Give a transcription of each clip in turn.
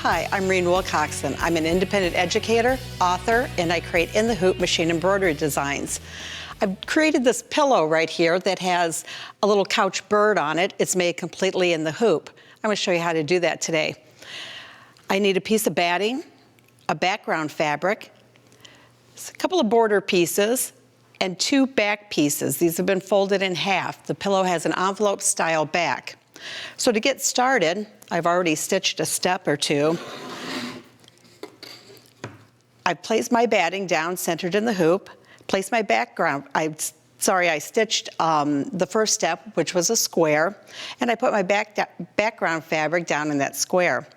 Hi, I'm Reen Wilcoxson. I'm an independent educator, author, and I create in-the-hoop machine embroidery designs. I've created this pillow right here that has a little couch bird on it. It's made completely in the hoop. I'm going to show you how to do that today. I need a piece of batting, a background fabric, a couple of border pieces, and 2 back pieces. These have been folded in half. The pillow has an envelope style back. So to get started, I've already stitched a step or two. I placed my batting down centered in the hoop, placed my background, I stitched the first step, which was a square, and I put my background fabric down in that square.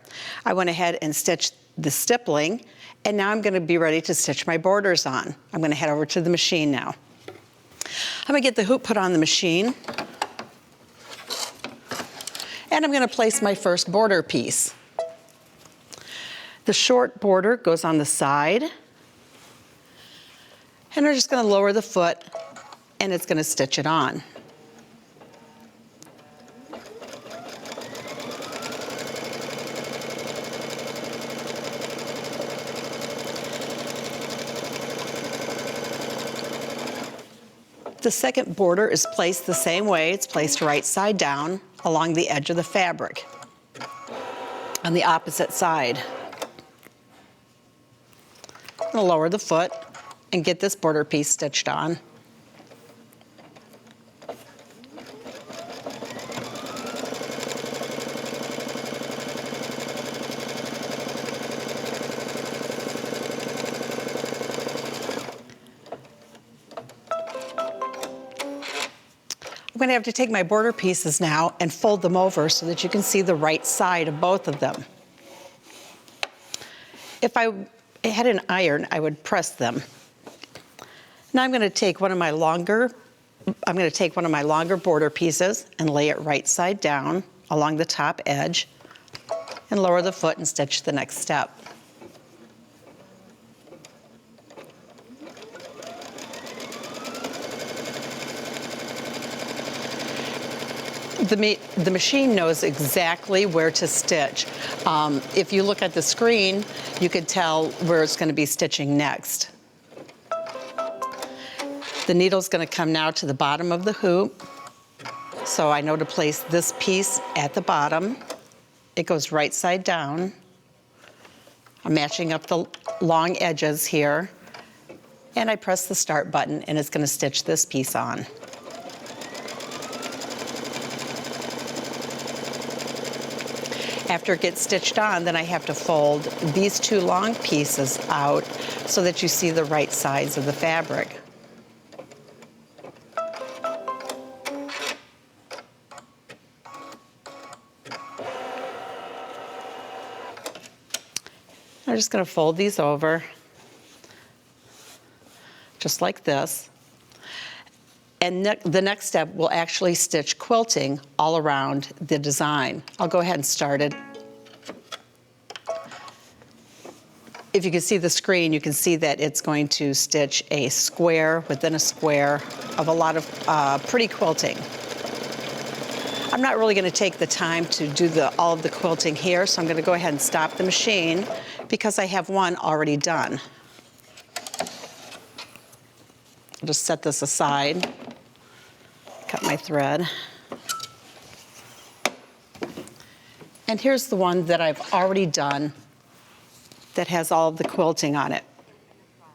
I went ahead and stitched the stippling, and now I'm going to be ready to stitch my borders on. I'm going to head over to the machine now. I'm going to get the hoop put on the machine, and I'm going to place my first border piece. The short border goes on the side, and I'm just going to lower the foot, and it's going to stitch it on. The second border is placed the same way. It's placed right side down along the edge of the fabric on the opposite side. I'm going to lower the foot and get this border piece stitched on. I'm going to have to take my border pieces now and fold them over so that you can see the right side of both of them. If I had an iron, I would press them. Now I'm going to take one of my longer border pieces and lay it right side down along the top edge and lower the foot and stitch the next step. The machine knows exactly where to stitch. If you look at the screen, you can tell where it's going to be stitching next. The needle's going to come now to the bottom of the hoop, so I know to place this piece at the bottom. It goes right side down. I'm matching up the long edges here, and I press the start button, and it's going to stitch this piece on. After it gets stitched on, then I have to fold these 2 long pieces out so that you see the right sides of the fabric. I'm just going to fold these over, just like this. And the next step will actually stitch quilting all around the design. I'll go ahead and start it. If you can see the screen, you can see that it's going to stitch a square within a square of a lot of pretty quilting. I'm not really going to take the time to do all of the quilting here, so I'm going to go ahead and stop the machine because I have one already done. I'll just set this aside, cut my thread. And here's the one that I've already done that has all of the quilting on it.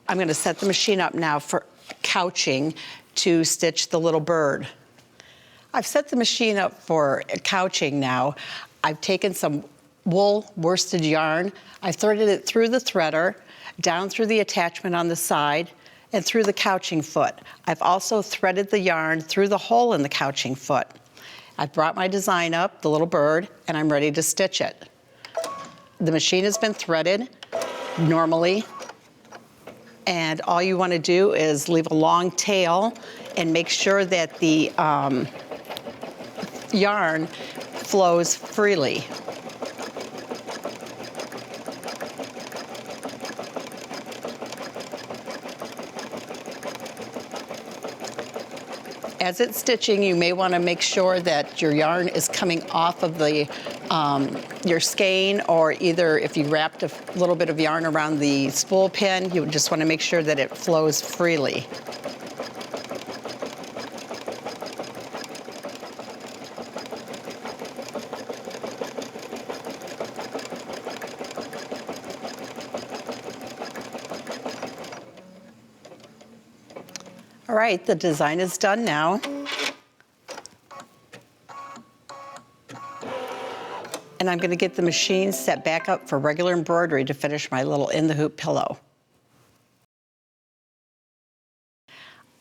I'm going to set the machine up now for couching to stitch the little bird. I've set the machine up for couching now. I've taken some wool worsted yarn. I've threaded it through the threader, down through the attachment on the side, and through the couching foot. I've also threaded the yarn through the hole in the couching foot. I've brought my design up, the little bird, and I'm ready to stitch it. The machine has been threaded normally, and all you want to do is leave a long tail and make sure that the yarn flows freely. As it's stitching, you may want to make sure that your yarn is coming off of the your skein, or either if you wrapped a little bit of yarn around the spool pin, you just want to make sure that it flows freely. All right, the design is done now. And I'm going to get the machine set back up for regular embroidery to finish my little in the hoop pillow.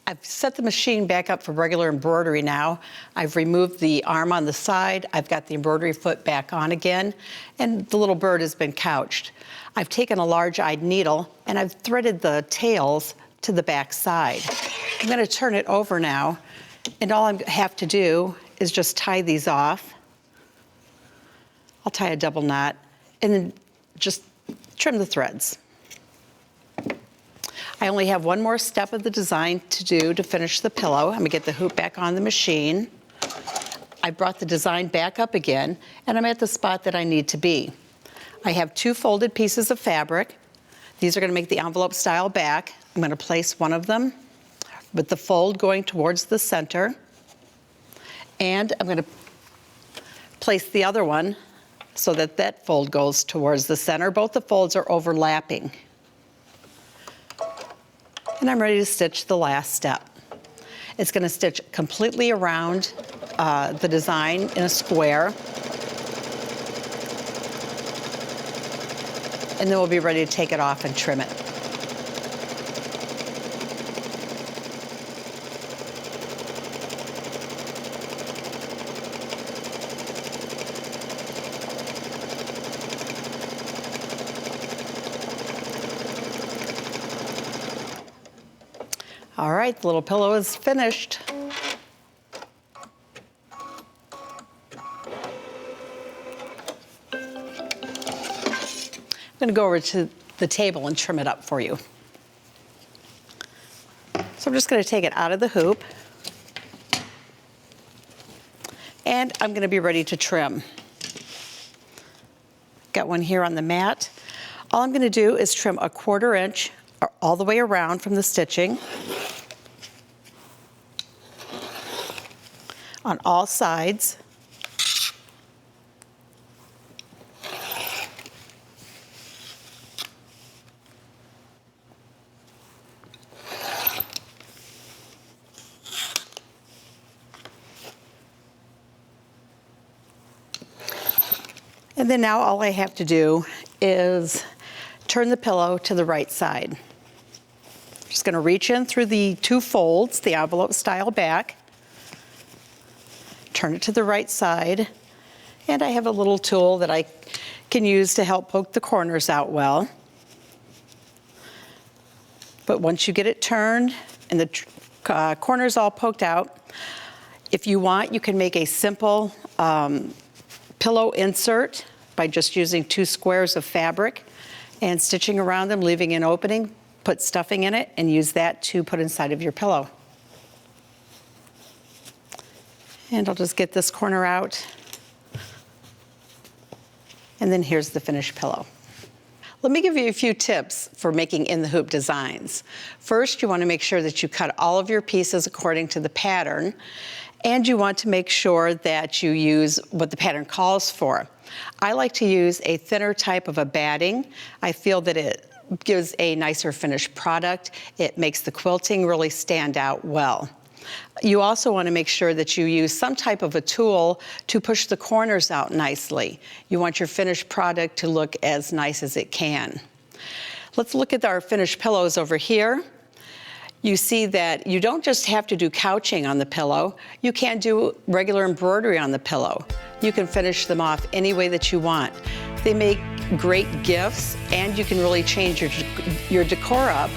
I've set the machine back up for regular embroidery now. I've removed the arm on the side. I've got the embroidery foot back on again, and the little bird has been couched. I've taken a large-eyed needle and I've threaded the tails to the back side. I'm going to turn it over now, and all I have to do is just tie these off. I'll tie a double knot and then just trim the threads. I only have one more step of the design to do to finish the pillow. I'm gonna get the hoop back on the machine. I brought the design back up again, and I'm at the spot that I need to be. I have 2 folded pieces of fabric. These are gonna make the envelope style back. I'm gonna place one of them with the fold going towards the center, and I'm gonna place the other one so that that fold goes towards the center. Both the folds are overlapping. And I'm ready to stitch the last step. It's going to stitch completely around the design in a square. And then we'll be ready to take it off and trim it. All right, the little pillow is finished. I'm going to go over to the table and trim it up for you. So I'm just going to take it out of the hoop, and I'm going to be ready to trim. Got one here on the mat. All I'm going to do is trim a 1/4 inch all the way around from the stitching on all sides. And then now all I have to do is turn the pillow to the right side. Just going to reach in through the 2 folds, the envelope style back, turn it to the right side, and I have a little tool that I can use to help poke the corners out well. But once you get it turned and the corners all poked out, if you want, you can make a simple pillow insert by just using 2 squares of fabric and stitching around them, leaving an opening, put stuffing in it, and use that to put inside of your pillow. And I'll just get this corner out. And then here's the finished pillow. Let me give you a few tips for making in the hoop designs. First, you want to make sure that you cut all of your pieces according to the pattern, and you want to make sure that you use what the pattern calls for. I like to use a thinner type of a batting. I feel that it gives a nicer finished product. It makes the quilting really stand out well. You also want to make sure that you use some type of a tool to push the corners out nicely. You want your finished product to look as nice as it can. Let's look at our finished pillows over here. You see that you don't just have to do couching on the pillow. You can do regular embroidery on the pillow. You can finish them off any way that you want. They make great gifts, and you can really change your decor up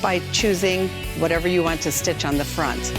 by choosing whatever you want to stitch on the front.